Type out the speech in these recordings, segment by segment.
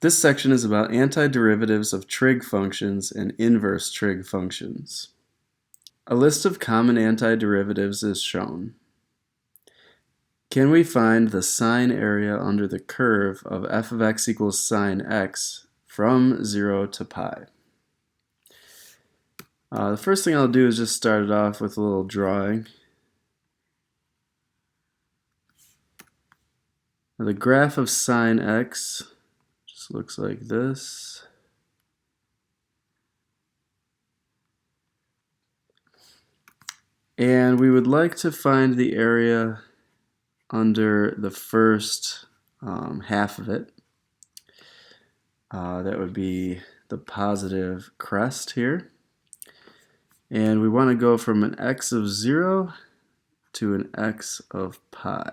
This section is about antiderivatives of trig functions and inverse trig functions. A list of common antiderivatives is shown. Can we find the sine area under the curve of f of x equals sine x from 0 to pi? The first thing I'll do is just start it off with a little drawing. Now the graph of sine x just looks like this. And we would like to find the area under the first half of it. That would be the positive crest here. And we want to go from an x of 0 to an x of pi.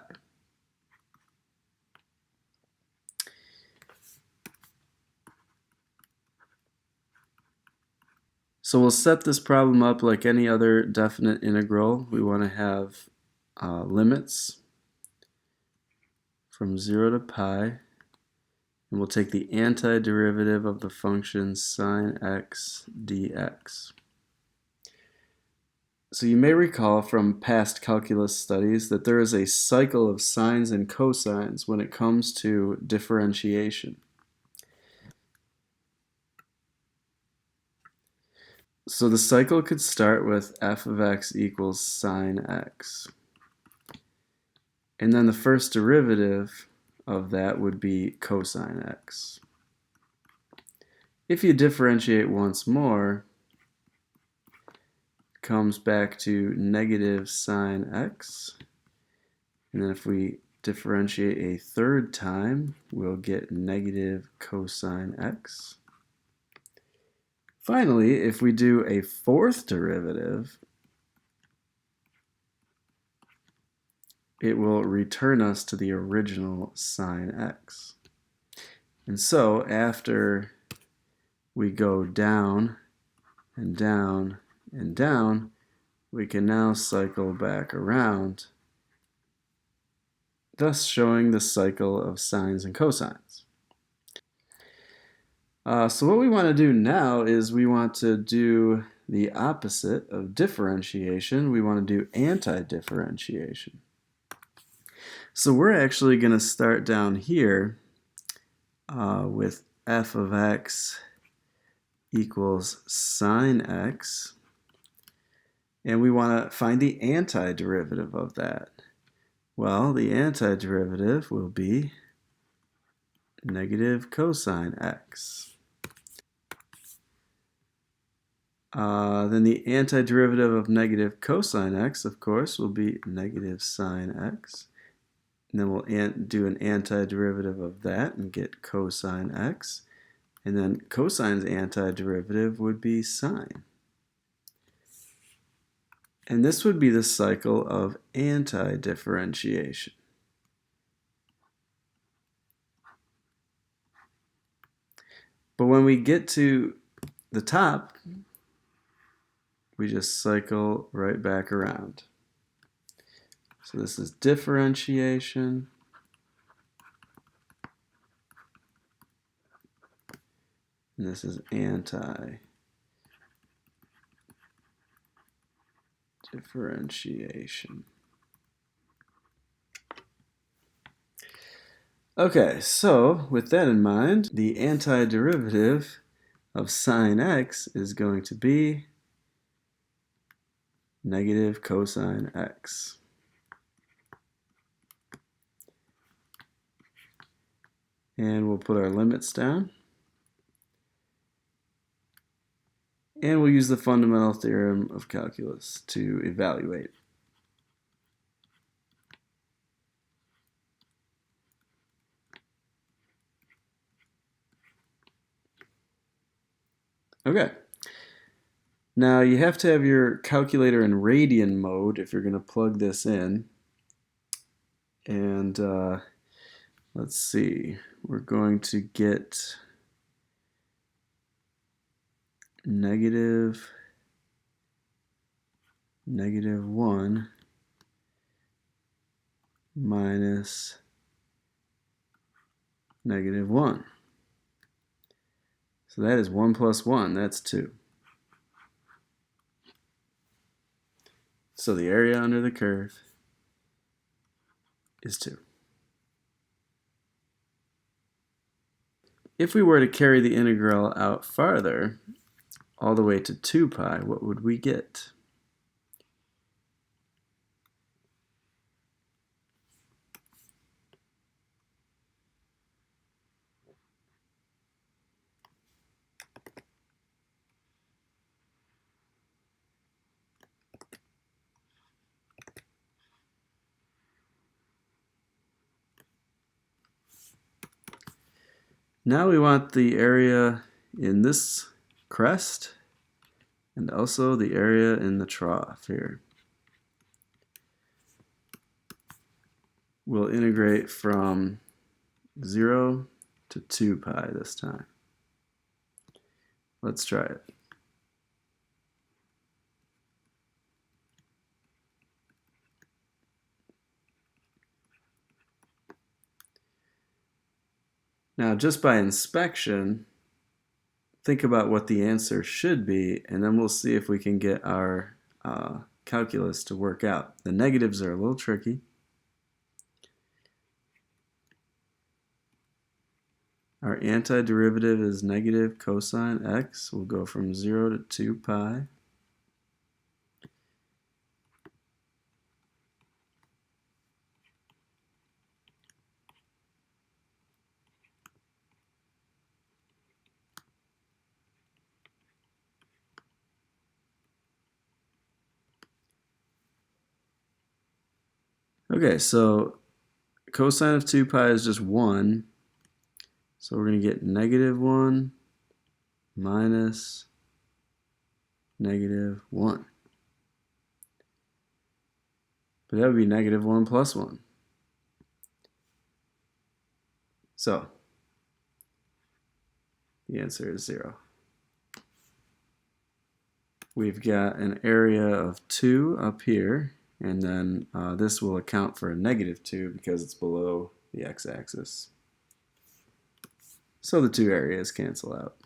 So we'll set this problem up like any other definite integral. We want to have limits from 0 to pi. And we'll take the antiderivative of the function sine x dx. So you may recall from past calculus studies that there is a cycle of sines and cosines when it comes to differentiation. So the cycle could start with f of x equals sine x. And then the first derivative of that would be cosine x. If you differentiate once more, it comes back to negative sine x. And then if we differentiate a third time, we'll get negative cosine x. Finally, if we do a fourth derivative, it will return us to the original sine x. And so after we go down and down and down, we can now cycle back around, thus showing the cycle of sines and cosines. So what we want to do now is we want to do the opposite of differentiation. We want to do anti-differentiation. So we're actually going to start down here with f of x equals sine x. And we want to find the antiderivative of that. Well, the antiderivative will be negative cosine x. Then the antiderivative of negative cosine x, of course, will be negative sine x. And then we'll do an antiderivative of that and get cosine x. And then cosine's antiderivative would be sine. And this would be the cycle of anti-differentiation. But when we get to the top, we just cycle right back around. So this is differentiation. And this is anti-differentiation. Okay, so with that in mind, the antiderivative of sine x is going to be negative cosine x. And we'll put our limits down. And we'll use the fundamental theorem of calculus to evaluate. Okay. Now you have to have your calculator in radian mode if you're going to plug this in. And let's see, we're going to get negative 1 minus negative 1. So that is 1 plus 1, that's 2. So the area under the curve is 2. If we were to carry the integral out farther, all the way to 2 pi, what would we get? Now we want the area in this crest and also the area in the trough here. We'll integrate from 0 to 2 pi this time. Let's try it. Now, just by inspection, think about what the answer should be, and then we'll see if we can get our calculus to work out. The negatives are a little tricky. Our antiderivative is negative cosine x. We'll go from 0 to 2 pi. Okay, so cosine of 2 pi is just 1. So we're going to get negative 1 minus negative 1. But that would be negative 1 plus 1. So the answer is 0. We've got an area of 2 up here, and then this will account for a negative 2 because it's below the x-axis. So the two areas cancel out.